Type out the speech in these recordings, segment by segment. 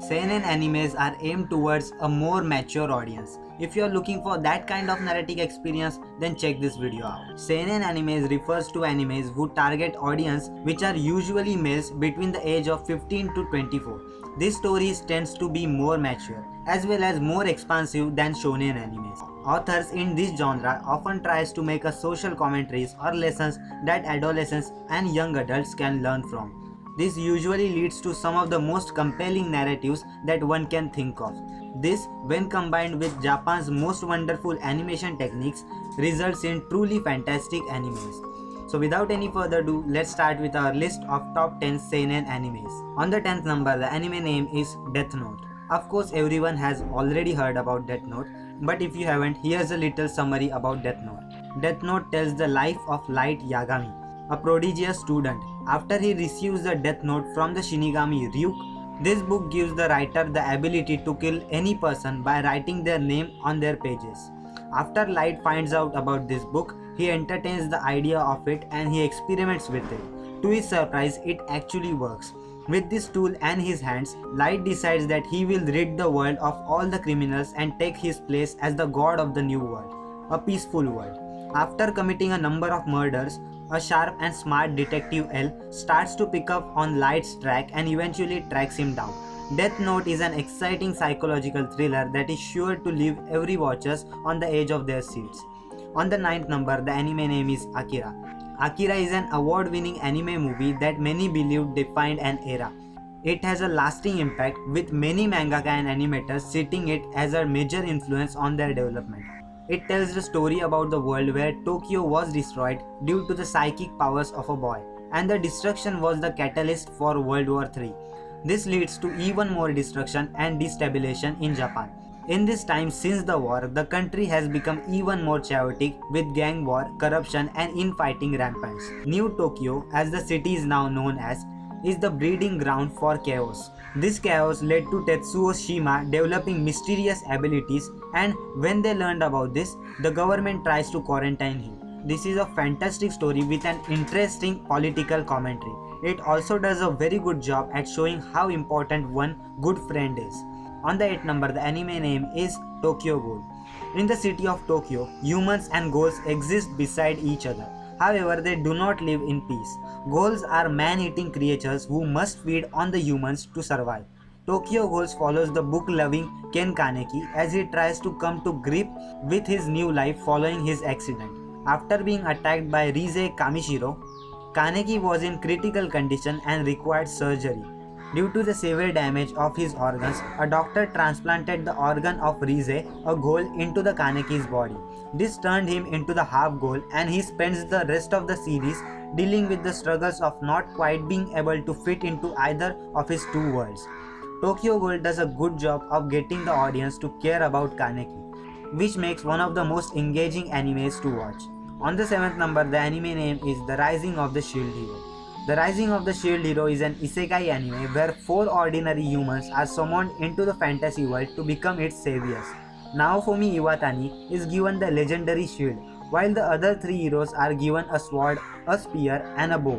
Seinen animes are aimed towards a more mature audience. If you are looking for that kind of narrative experience, then check this video out. Seinen animes refers to animes who target audience which are usually males between the age of 15 to 24. These stories tends to be more mature as well as more expansive than shonen animes. Authors in this genre often tries to make a social commentaries or lessons that adolescents and young adults can learn from. This usually leads to some of the most compelling narratives that one can think of. This, when combined with Japan's most wonderful animation techniques, results in truly fantastic animes. So without any further ado, let's start with our list of top 10 seinen animes. On the 10th number, the anime name is Death Note. Of course, everyone has already heard about Death Note, but if you haven't, here's a little summary about Death Note. Death Note tells the life of Light Yagami, a prodigious student. After he receives the death note from the Shinigami Ryuk, this book gives the writer the ability to kill any person by writing their name on their pages. After Light finds out about this book, he entertains the idea of it and he experiments with it. To his surprise, it actually works. With this tool and his hands, Light decides that he will rid the world of all the criminals and take his place as the god of the new world, a peaceful world. After committing a number of murders, a sharp and smart detective L starts to pick up on Light's track and eventually tracks him down. Death Note is an exciting psychological thriller that is sure to leave every watchers on the edge of their seats. On the 9th number, the anime name is Akira. Akira is an award-winning anime movie that many believe defined an era. It has a lasting impact, with many mangaka and animators citing it as a major influence on their development. It tells the story about the world where Tokyo was destroyed due to the psychic powers of a boy, and the destruction was the catalyst for World War III. This leads to even more destruction and destabilization in Japan. In this time since the war, the country has become even more chaotic with gang war, corruption and infighting rampant. New Tokyo, as the city is now known as, is the breeding ground for chaos. This chaos led to Tetsuo Shima developing mysterious abilities, and when they learned about this, the government tries to quarantine him. This is a fantastic story with an interesting political commentary. It also does a very good job at showing how important one good friend is. On the 8th number, the anime name is Tokyo Ghoul. In the city of Tokyo, humans and ghouls exist beside each other. However, they do not live in peace. Ghouls are man-eating creatures who must feed on the humans to survive. Tokyo Ghouls follows the book-loving Ken Kaneki as he tries to come to grip with his new life following his accident. After being attacked by Rize Kamishiro, Kaneki was in critical condition and required surgery. Due to the severe damage of his organs, a doctor transplanted the organ of Rize, a ghoul, into the Kaneki's body. This turned him into the half ghoul, and he spends the rest of the series dealing with the struggles of not quite being able to fit into either of his two worlds. Tokyo Ghoul does a good job of getting the audience to care about Kaneki, which makes one of the most engaging animes to watch. On the 7th number, the anime name is The Rising of the Shield Hero. The Rising of the Shield Hero is an isekai anime where 4 ordinary humans are summoned into the fantasy world to become its saviors. Naofumi Iwatani is given the legendary shield, while the other 3 heroes are given a sword, a spear and a bow.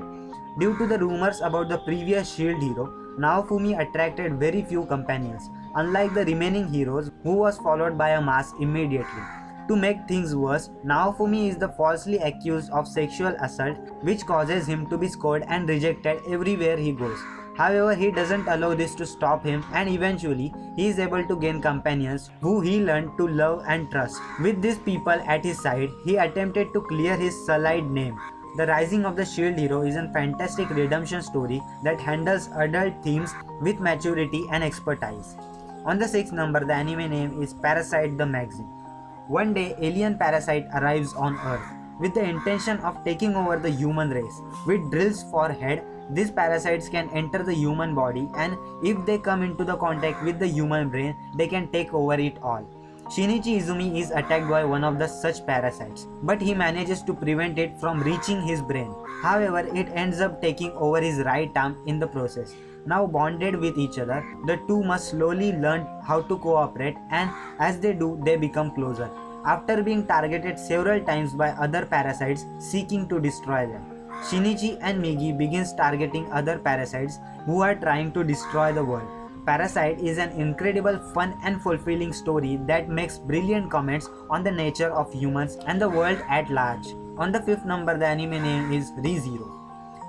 Due to the rumors about the previous shield hero, Naofumi attracted very few companions, unlike the remaining heroes who was followed by a mass immediately. To make things worse, Naofumi is falsely accused of sexual assault, which causes him to be scored and rejected everywhere he goes. However, he doesn't allow this to stop him, and eventually he is able to gain companions who he learned to love and trust. With these people at his side, he attempted to clear his sullied name. The Rising of the Shield Hero is a fantastic redemption story that handles adult themes with maturity and expertise. On the 6th number, the anime name is Parasite the Magazine. One day, alien parasite arrives on Earth with the intention of taking over the human race. With drills for head, these parasites can enter the human body, and if they come into the contact with the human brain, they can take over it all. Shinichi Izumi is attacked by one of the such parasites, but he manages to prevent it from reaching his brain. However, it ends up taking over his right arm in the process. Now bonded with each other, the two must slowly learn how to cooperate, and as they do, they become closer. After being targeted several times by other parasites seeking to destroy them, Shinichi and Migi begins targeting other parasites who are trying to destroy the world. Parasite is an incredible, fun and fulfilling story that makes brilliant comments on the nature of humans and the world at large. On the 5th number, the anime name is ReZero.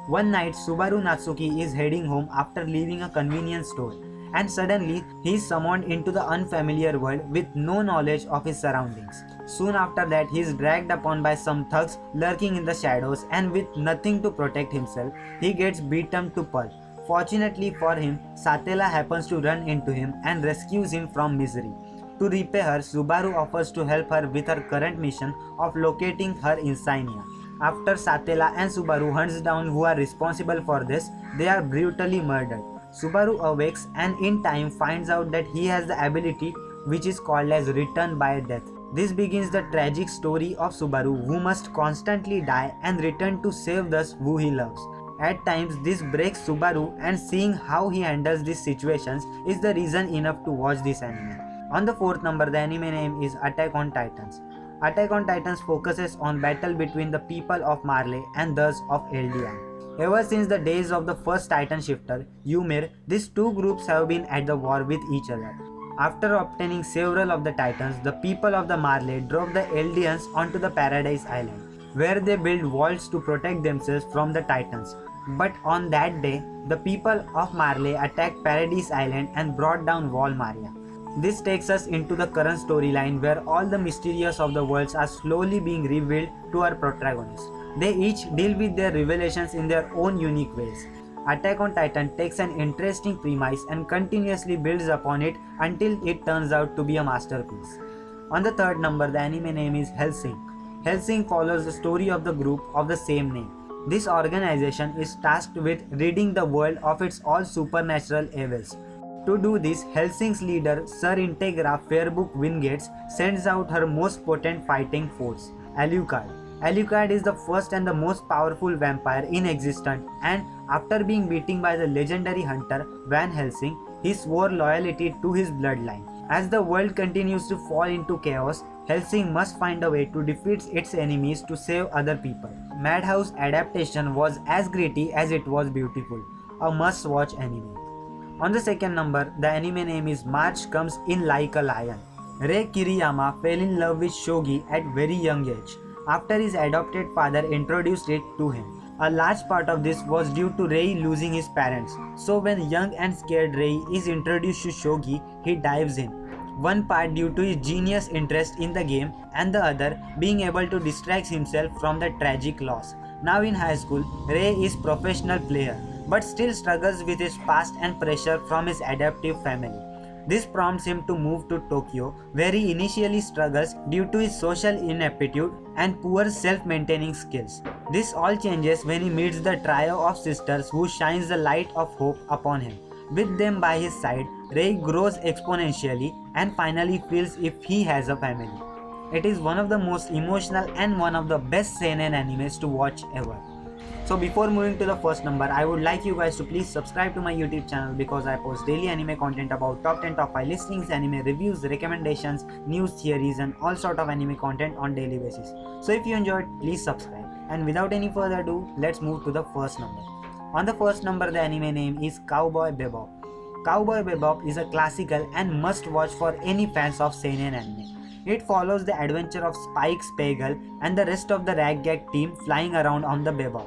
One night, Subaru Natsuki is heading home after leaving a convenience store, and suddenly he is summoned into the unfamiliar world with no knowledge of his surroundings. Soon after that, he is dragged upon by some thugs lurking in the shadows, and with nothing to protect himself, he gets beaten to pulp. Fortunately for him, Satela happens to run into him and rescues him from misery. To repay her, Subaru offers to help her with her current mission of locating her insania. After Satela and Subaru hunts down who are responsible for this, they are brutally murdered. Subaru awakes and in time finds out that he has the ability which is called as Return by Death. This begins the tragic story of Subaru, who must constantly die and return to save those who he loves. At times this breaks Subaru, and seeing how he handles these situations is the reason enough to watch this anime. On the 4th number, the anime name is Attack on Titans. Attack on Titans focuses on battle between the people of Marley and those of Eldian. Ever since the days of the first Titan shifter, Ymir, these two groups have been at the war with each other. After obtaining several of the Titans, the people of the Marley drove the Eldians onto the Paradise Island, where they built walls to protect themselves from the Titans. But on that day, the people of Marley attacked Paradise Island and brought down Wall Maria. This takes us into the current storyline, where all the mysteries of the worlds are slowly being revealed to our protagonists. They each deal with their revelations in their own unique ways. Attack on Titan takes an interesting premise and continuously builds upon it until it turns out to be a masterpiece. On the 3rd number, the anime name is Hellsing. Hellsing follows the story of the group of the same name. This organization is tasked with ridding the world of its all supernatural evils. To do this, Hellsing's leader, Sir Integra Fairbook Wingates, sends out her most potent fighting force, Alucard. Alucard is the first and the most powerful vampire in existence, and after being beaten by the legendary hunter Van Helsing, he swore loyalty to his bloodline. As the world continues to fall into chaos, Hellsing must find a way to defeat its enemies to save other people. Madhouse adaptation was as gritty as it was beautiful, a must-watch anime. On the 2nd number, the anime name is March Comes In Like a Lion. Rei Kiriyama fell in love with shogi at very young age, after his adopted father introduced it to him. A large part of this was due to Rei losing his parents, so when young and scared Rei is introduced to shogi, he dives in. One part due to his genius interest in the game, and the other being able to distract himself from the tragic loss. Now in high school, Rei is a professional player, but still struggles with his past and pressure from his adoptive family. This prompts him to move to Tokyo, where he initially struggles due to his social ineptitude and poor self-maintaining skills. This all changes when he meets the trio of sisters who shines the light of hope upon him. With them by his side, Rei grows exponentially and finally feels if he has a family. It is one of the most emotional and one of the best seinen animes to watch ever. So before moving to the first number, I would like you guys to please subscribe to my YouTube channel, because I post daily anime content about top 10, top 5 listings, anime reviews, recommendations, news, theories and all sort of anime content on daily basis. So if you enjoyed, please subscribe. And without any further ado, let's move to the first number. On the first number, the anime name is Cowboy Bebop. Cowboy Bebop is a classical and must watch for any fans of seinen anime. It follows the adventure of Spike Spiegel and the rest of the Ragtag team flying around on the Bebop.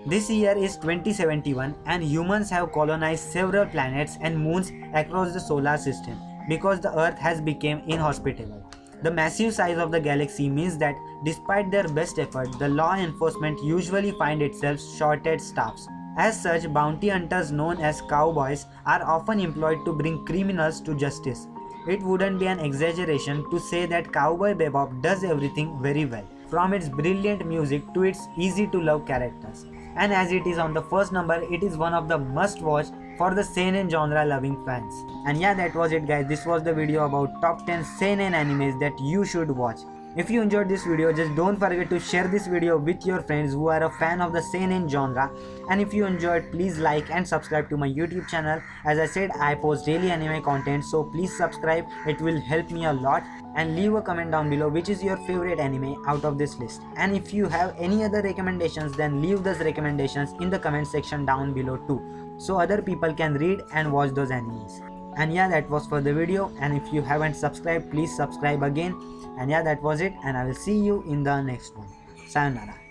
This year is 2071 and humans have colonized several planets and moons across the solar system because the Earth has become inhospitable. The massive size of the galaxy means that despite their best efforts, the law enforcement usually find itself shorted staffs. As such, bounty hunters known as cowboys are often employed to bring criminals to justice. It wouldn't be an exaggeration to say that Cowboy Bebop does everything very well, from its brilliant music to its easy-to-love characters. And as it is on the first number, it is one of the must-watch for the seinen genre loving fans. And yeah, that was it guys. This was the video about top 10 seinen animes that you should watch. If you enjoyed this video, just don't forget to share this video with your friends who are a fan of the seinen genre. And if you enjoyed, please like and subscribe to my YouTube channel. As I said, I post daily anime content, so please subscribe. It will help me a lot. And leave a comment down below which is your favorite anime out of this list. And if you have any other recommendations, then leave those recommendations in the comment section down below too, so other people can read and watch those animes. And yeah, that was for the video, and if you haven't subscribed, please subscribe again. And yeah, that was it, and I will see you in the next one. Sayonara.